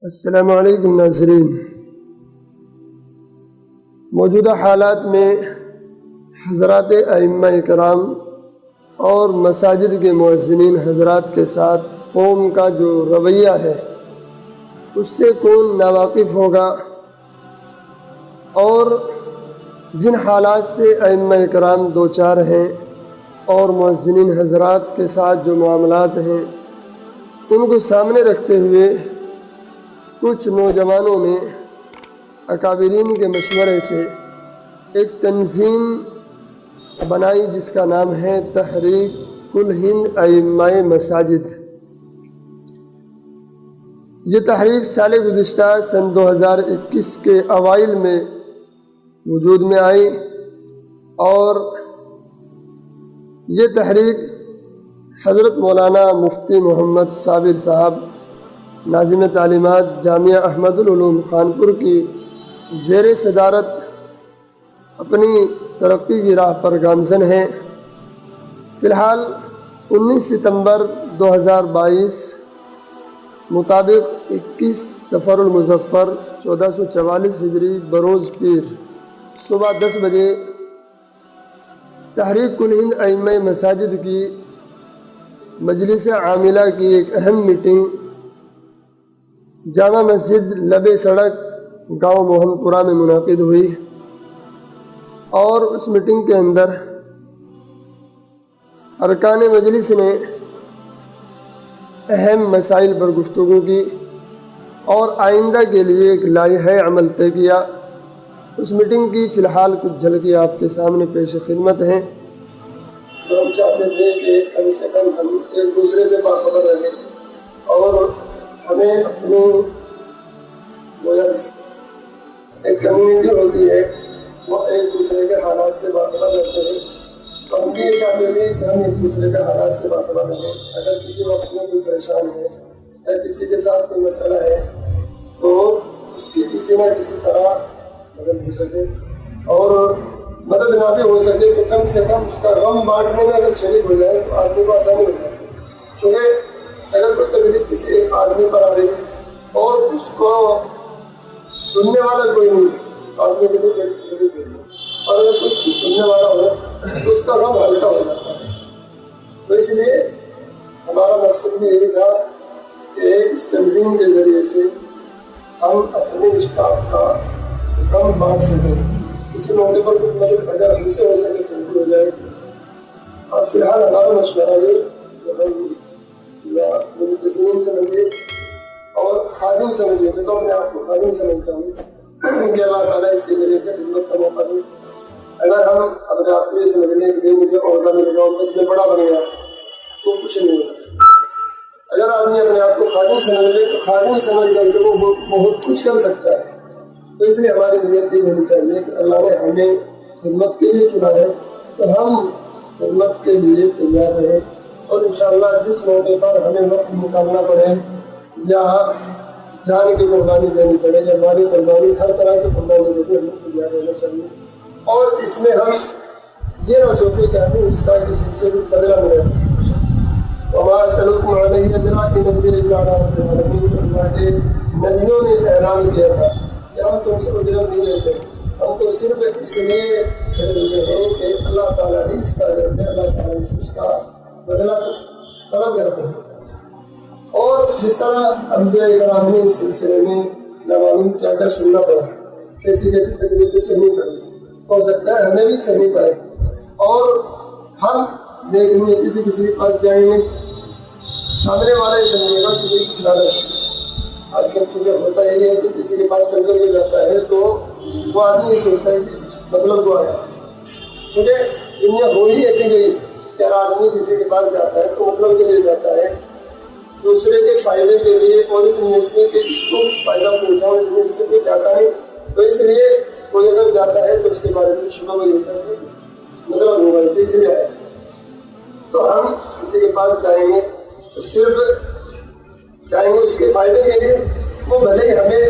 السلام علیکم ناظرین، موجودہ حالات میں حضرات ائمہ کرام اور مساجد کے مؤذنین حضرات کے ساتھ قوم کا جو رویہ ہے اس سے کون ناواقف ہوگا، اور جن حالات سے ائمہ کرام دوچار ہیں اور مؤذنین حضرات کے ساتھ جو معاملات ہیں ان کو سامنے رکھتے ہوئے کچھ نوجوانوں نے اکابرین کے مشورے سے ایک تنظیم بنائی جس کا نام ہے تحریک کل ہند ائمہ مساجد۔ یہ تحریک سال گزشتہ سن 2021 کے اوائل میں وجود میں آئی، اور یہ تحریک حضرت مولانا مفتی محمد صابر صاحب ناظم تعلیمات جامعہ احمد العلوم خانپور کی زیر صدارت اپنی ترقی کی راہ پر گامزن ہے۔ فی الحال 19 ستمبر 2022 مطابق 21 صفر المظفر 1444 ہجری بروز پیر صبح 10 بجے تحریک کل ہند ائمہ مساجد کی مجلس عاملہ کی ایک اہم میٹنگ جامع مسجد لب سڑک گاؤں موہن پورہ میں منعقد ہوئی، اور اس میٹنگ کے اندر ارکان مجلس نے اہم مسائل پر گفتگو کی اور آئندہ کے لیے ایک لائحہ عمل طے کیا۔ اس میٹنگ کی فی الحال کچھ جھلکیاں آپ کے سامنے پیش خدمت ہیں۔ تو ہم چاہتے تھے کہ کم سے کم ہم ایک دوسرے سے باخبر رہیں، اور ہمیں اپنی ایک کمیونٹی ہوتی ہے وہ ایک دوسرے کے حالات سے باخبر رہتے ہیں، تو ہم بھی یہ چاہتے تھے کہ ہم ایک دوسرے کے حالات سے باخبر رہیں۔ اگر کسی وقت میں کوئی پریشان ہے یا کسی کے ساتھ کوئی مسئلہ ہے تو اس کی کسی نہ کسی طرح مدد ہو سکے، اور مدد نہ بھی ہو سکے تو کم سے کم اس کا غم بانٹنے میں اگر شریک ہو جائے تو آدمی کو آسانی ہو جائے۔ چونکہ اگر کوئی تکلیف کسی ایک آدمی پر آ رہی ہے اور اس کو سننے والا کوئی نہیں ہے، آدمی کو بھی تکلیف ہے، اور اگر کوئی اس کی سننے والا ہو تو اس کا غم ہلکا ہو جاتا ہے۔ تو اس لیے ہمارا مقصد بھی یہی تھا کہ اس تنظیم کے ذریعے سے ہم اپنے اسٹاف کا غم بانٹ سکیں، کسی موقع پر کچھ مدد اگر ہم سے ہو سکے تو ہو جائے۔ اور فی الحال ہمارا مشورہ یہ جو ہم یا منتظمین سمجھیے اور خادم سمجھیے، میں تو اپنے آپ کو خادم سمجھتا ہوں کہ اللہ تعالیٰ اس کے ذریعے سے خدمت کا موقع دے۔ اگر ہم اپنے آپ کو یہ سمجھ لیں کہ مجھے عہدہ مل گیا اور بس میں بڑا بن گیا تو کچھ نہیں ہوگا۔ اگر آدمی اپنے آپ کو خادم سمجھ لے تو خادم سمجھ کر کے وہ بہت کچھ کر سکتا ہے۔ تو اس لیے ہماری نیت یہ ہونی چاہیے کہ اللہ نے ہمیں خدمت کے لیے چنا ہے تو ہم خدمت کے لیے تیار رہیں، اور انشاءاللہ جس موقع پر ہمیں وقت نکالنا پڑے یا جان کی قربانی دینی پڑے یا مالی قربانی، ہر طرح کی قربانی دینے ہمیں تیار رہنا چاہیے۔ اور اس میں ہم یہ نہ سوچیں کہ ہمیں اس کا کسی سے بھی بدلہ ملے۔ وما اسألکم علیہ اجرا ان اجریہ الا علی رب العالمین، اللہ کے نبیوں نے اعلان کیا تھا کہ ہم تم سے اجرت نہیں لیتے، ہم تو صرف اس لیے ہوئے ہیں کہ اللہ تعالیٰ ہی اس کا اجر ہے، اللہ تعالیٰ اس کا بدلہ طلب کرتے ہیں۔ اور جس طرح انبیاء کرام نے اس سلسلے میں نامعلوم کیا کیا سننا پڑا، کیسی کیسی تکلیفیں سہنی پڑی، ہو سکتا ہے ہمیں بھی سہنی پڑے، اور ہم دیکھیں گے کسی کے پاس جائیں گے سامنے والا یہ سمجھے گا کہ کوئی لالچ۔ آج کل چونکہ ہوتا یہی ہے کہ کسی کے پاس چل کر کے جاتا ہے تو وہ آدمی یہ سوچتا ہے کہ مطلب کو آیا، چونکہ دنیا ہو ہی ایسی گئی کہ ہر آدمی کسی کے پاس جاتا ہے تو مطلب کے لیے جاتا ہے، دوسرے کے فائدے کے لیے، اور اس نیت سے کہ اس کو کچھ فائدہ پہنچاؤ، اس نیت سے کوئی جاتا ہے۔ تو اس لیے کوئی اگر جاتا ہے تو اس کے بارے میں شبہ نہیں ہوتا ہے مطلب ہوگا اسے اس لیے آیا۔ تو ہم کسی کے پاس جائیں گے تو صرف جائیں گے اس کے فائدے کے لیے، وہ بھلے ہی ہمیں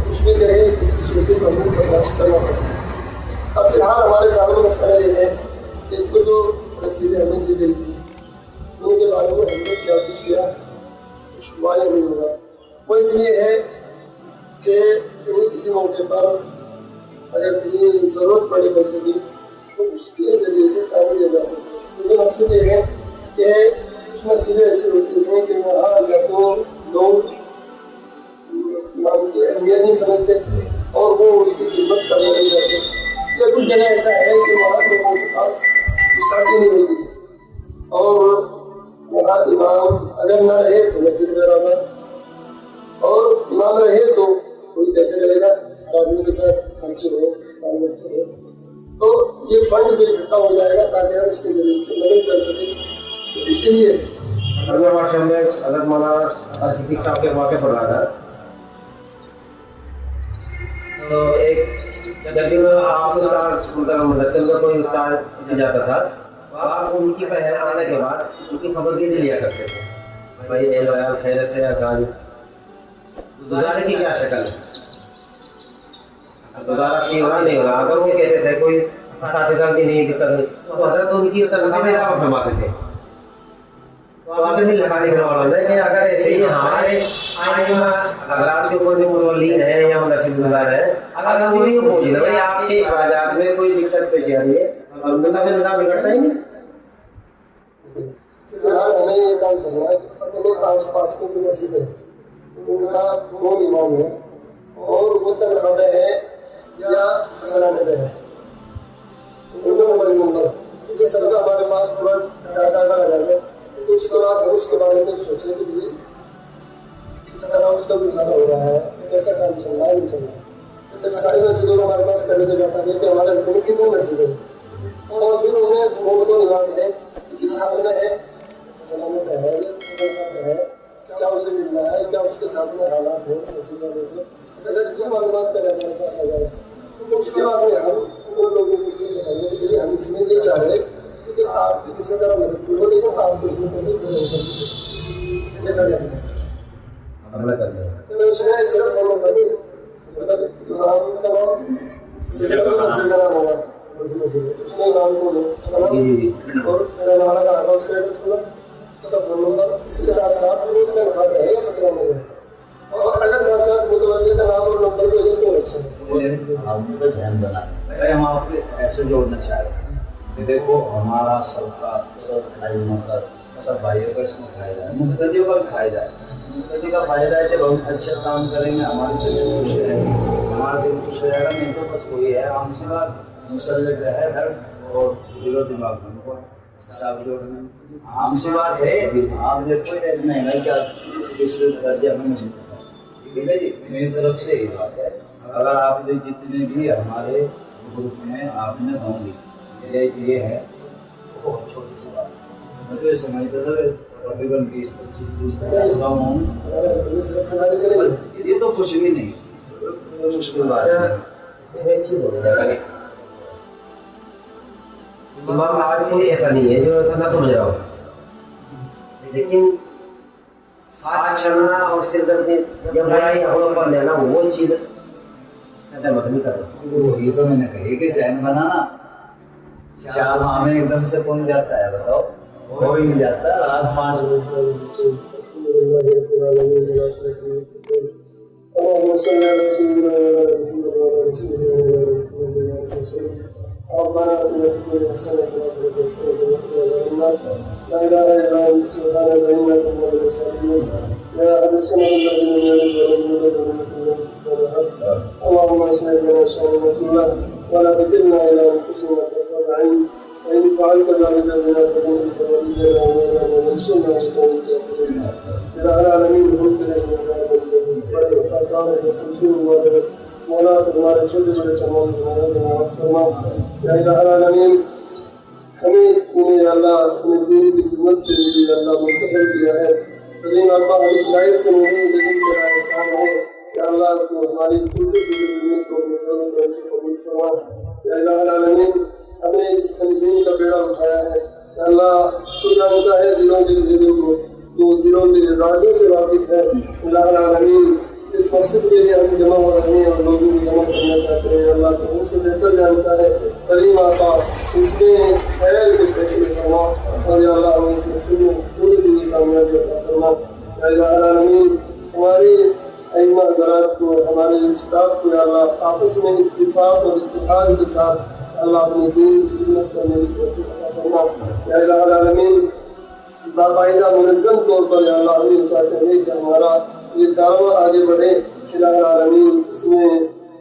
کچھ بھی کہے اس وجہ کو ہمیں برداشت کرنا پڑے۔ اب فی الحال ہمارے سامنے مسئلہ یہ ہے کہ ان کو جو رسیدیں ہمیں دی گئی تھی ان کے بارے میں ہم نے کیا کچھ کیا، کچھ ہوا یا نہیں ہوا۔ وہ اس لیے ہے کہ کہیں کسی موقع پر اگر کہیں ضرورت پڑے پیسے کی تو اس کے ذریعے سے کام لیا جا سکے. کیونکہ مقصد یہ ہے کہ کچھ مسجدیں ایسی ہوتی ہیں کہ وہاں یا تو لوگ امام کی اہمیت نہیں سمجھتے اور وہ اس کی خدمت کرنا نہیں چاہتے، یا کچھ جگہ ایسا ہے کہ وہاں لوگوں کے پاس ساتھی نہیں ہوتی ہے اور وہاں امام اگر نہ رہے تو مسجد میں رہنا، اور امام رہے تو کوئی کیسے رہے گا، ہر آدمی کے ساتھ خرچے ہو، بال بچے ہو، تو یہ فنڈ جو اکٹھا ہو جائے گا تاکہ ہم اس کے ذریعے سے مدد کر سکیں. اسی لیے حضرت مولانا صدیق صاحب کے موقع پر رہا تھا تو ایک جب بھی آپ مدرسے میں کوئی استاد جاتا تھا تو آپ ان کی پہل آنے کے بعد ان کی خبر بھی نہیں لیا کرتے تھے، بھائی خیر سے گزارے کی کیا شکل ہے، گزارا سی ہوا نہیں ہوا. اگر وہ کہتے تھے کوئی اساتذہ کی نہیں دقت نہیں تو حضرت ان کی تنخواہ میں اضافہ فرماتے تھے. تو آپ سے لکھانے کا سوال ہے کہ اگر ایسے ہی ہمارے آئمہ حضرات کے اوپر جو متولین ہیں یا مدرسے گزار ہیں، اگر وہ یہ پوچھیں بھائی آپ کے اخراجات میں کوئی دقت پیش آ رہی ہے اور ان کا بھی نظام بگڑتا ہی نہیں. فی الحال ہمیں یہ کام کرنا ہے کہ اپنے آس پاس میں جو مسجد ہے ان کا وہ امام ہے اور وہ تنخواہ میں ہے یا خزانہ میں ہے، ان کا موبائل نمبر جسے سب کا ہمارے پاس پورا ڈاٹا لگا ہے، تو اس کے بعد ہم اس کے بارے میں سوچیں کہ کس طرح اس کا گزارا ہو رہا ہے، کیسا کام چل رہا ہے نہیں چل رہا ہے. ساری مسجدوں کو ہمارے پاس پہلے جو ڈاٹا ہے کہ ہمارے گھر میں کتنے مسجدیں ہیں اور پھر انہیں وہ تو نگاہ ہے کس حال میں ہے، خزانہ میں ہے یا کیا اسے مل رہا ہے، کیا اس کے سامنے حالات ہیں مسجدوں میں. اگر یہ معلومات پہلے ہمارے پاس آ جائے تو اس کے بعد میں ہم ان لوگوں کو یہ بتائیں گے کہ ہم اس میں یہ چاہ رہے کہ آپ کسی طرح مدد ہو لیکن آپ کو اس میں پہلے یہ کر لیں گے. اس میں صرف فالو کریں، مطلب امام کا نام صرف مسجد کا نام ہوگا، اس میں امام کو اس کا نام اور میرا نالا کا آگا اس کا ایڈریس بولا، اس کا فون نمبر، اس کے ساتھ ساتھ وہ اتنا نفع ہے یا فصلہ میں ہے، اور اگر ساتھ ساتھ متوجہ کا نام اور نمبر بھی ہو تو اچھا ہے. ہم کا ذہن بنا ہم آپ کو ایسے جوڑنا چاہ رہے ہیں کہ دیکھو ہمارا سب کا سب علموں کا سب بھائیوں کا اس میں فائدہ ہے، مقتدیوں کا بھی فائدہ ہے. مقتدی کا فائدہ ہے جب ہم اچھا کام کریں گے ہمارے دل خوش رہے گا، ہمارا دل خوش رہے گا. نہیں تو بس وہی ہے عام سی بات، مسلط رہے گھر اور دل و دماغ میں کو حساب جوڑنا عام سی بات ہے. آپ دیکھو مہنگائی کیا کس درجے میں مجھے ٹھیک ہے جی. میری طرف سے یہ بات ہے اگر آپ نے جتنے بھی ہمارے گروپ میں آپ نے ہوں گی یہ ہے بہت چھوٹی سی بات ہے. میں تو یہ سمجھتا تھا تقریباً 20-25-30 گاؤں ہوں، یہ تو کچھ بھی نہیں مشکل بات ہے. امام آج کوئی ایسا نہیں ہے جو نہ سمجھ رہا ہو، لیکن ساتھ چلنا اور سردردی یا برائی اپنوں پر لینا وہ چیز ایسا مت نہیں کرنا. وہی تو میں نے کہی کہ ذہن بنانا چار ماہ میں ایک دم سے کون جاتا ہے بتاؤ، ہو ہی نہیں جاتا. رات 5 بجے اللهم صل على سيدنا محمد وعلى ال سيدنا محمد. ربنا اتنا في الدنيا حسنه وفي الاخره حسنه وقنا عذاب النار. لا اله الا انت سبحانك انا كنا من الظالمين. يا احد السماء الذين يلد ولد ولد اللهم اصلح لنا شاننا كله ولا تكلنا الى انفسنا طرفه عين، فان فعلت ذلك بنا فانت ولينا وانصرنا على القوم الكافرين. يا العالمين قلت لنا مولا تمہارے چھوٹے بڑے تمام یا الہ العالمین ہمیں انہیں اللہ اپنے دین کی خدمت کے لیے اللہ منتخب کیا ہے. کریم اللہ ہم اس لائف کے نہیں لیکن تیرا احسان ہے کہ اللہ تو ہماری چھوٹی چھوٹی امید کو اپنے فضل و کرم سے قبول فرما. یا الہ العالمین ہم نے جس تنظیم کا بیڑا اٹھایا ہے کہ اللہ تو جانتا ہے دلوں کے بھیدوں کو، تو دلوں کے رازوں سے واقف ہے. الہ العالمین اس مقصد کے لیے ہم جمع ہو رہے ہیں اور لوگوں کو جمع کرنا چاہتے ہیں. اللہ تو ان سے بہتر جانتا ہے. کریم آقا اس میں خیر کے فیصلے فرما اور یا اللہ ہمیں اس مقصد میں پوری کامیابی عطا فرما. یا الہ العالمین ہماری ائمہ حضرات حضرات کو ہمارے اسٹاف کو یا اللہ آپس میں اتفاق اور اتحاد کے ساتھ اللہ اپنے دین کی خدمت کرنے کی توفیق عطا فرما یا الہ العالمین باقاعدہ منظم طور پر یا اللہ ہم یہ چاہتے ہیں کہ ہمارا یہ کاروبار آگے بڑھے الہ العالمین اس میں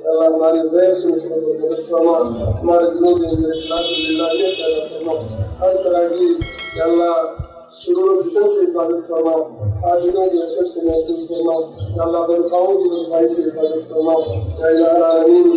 اللہ ہمارے غیر سنت کو مدد فرما ہمارے دلوں کے اندر اخلاص للہ پیدا فرما ہر طرح کی یا اللہ شرور و فتن سے حفاظت فرما حاسدوں کی حسد سے محفوظ فرما یا اللہ بدخواہوں کی بدخواہی سے حفاظت فرما یا الہ العالمین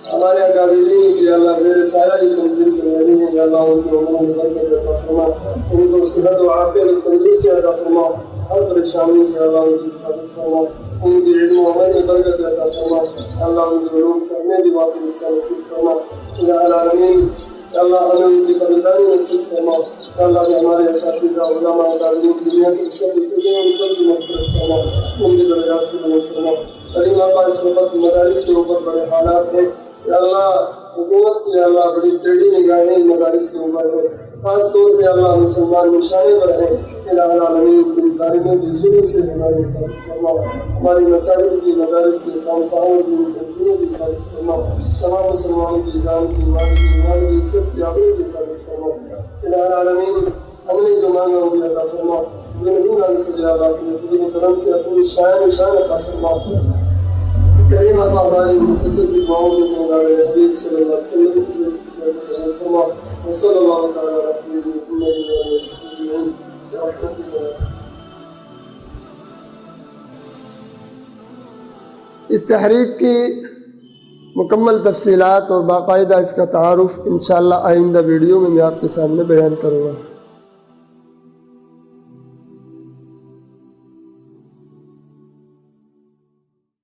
ہمارے اکابرین کی اللہ زیر سایہ کی تنظیم کر رہے ہیں یا اللہ ان کی عمروں میں برکت عطا فرما ان کو صحت و عافیت اور تندرستی عطا فرما ہر پریشانی سے اللہ ان کی حفاظت فرما ان کی علم و عمل میں برکت عطا فرما اللہ ان کی علوم سمجھنے بھی واقعی حصہ نصیب فرما الہ العالمین اللہ ہمیں ان کی قدردانی نصیب فرما اللہ نے ہمارے اساتذہ علماء تعلیم دنیا سے سب کی مغفرت فرما ان کے درجات کی بلند فرما کریم آقا اس وقت مدارس کے اوپر بڑے حالات ہیں یا اللہ حکومت کی اللہ بڑی ٹیڑھی نگاہیں ان مدارس کے اوپر ہے خاص طور سے اللہ مسلمان نشانے پر ہیں الہ العالمین ان ظالموں کی ظلم سے ہماری حفاظت فرما ہماری مساجد کی مدارس کی خانقاہوں کی تنظیموں کی حفاظت فرما تمام مسلمانوں کی جان کی مال کی ایمان کی عزت کی آبرو کی حفاظت فرما الہ العالمین ہم نے جو مانگا وہ بھی عطا فرما جو نہیں مانگ سکے اللہ اپنے فضل و کرم سے اپنی شان عطا فرما کریم آقا ہماری مختصر سی دعاؤں میں پہنچاڑے حبیب صلی اللہ علیہ وسلم کی سے فرما وصلی اللہ تعالیٰ علیہ وسلم اس تحریک کی مکمل تفصیلات اور باقاعدہ اس کا تعارف انشاءاللہ آئندہ ویڈیو میں آپ کے سامنے بیان کروں گا.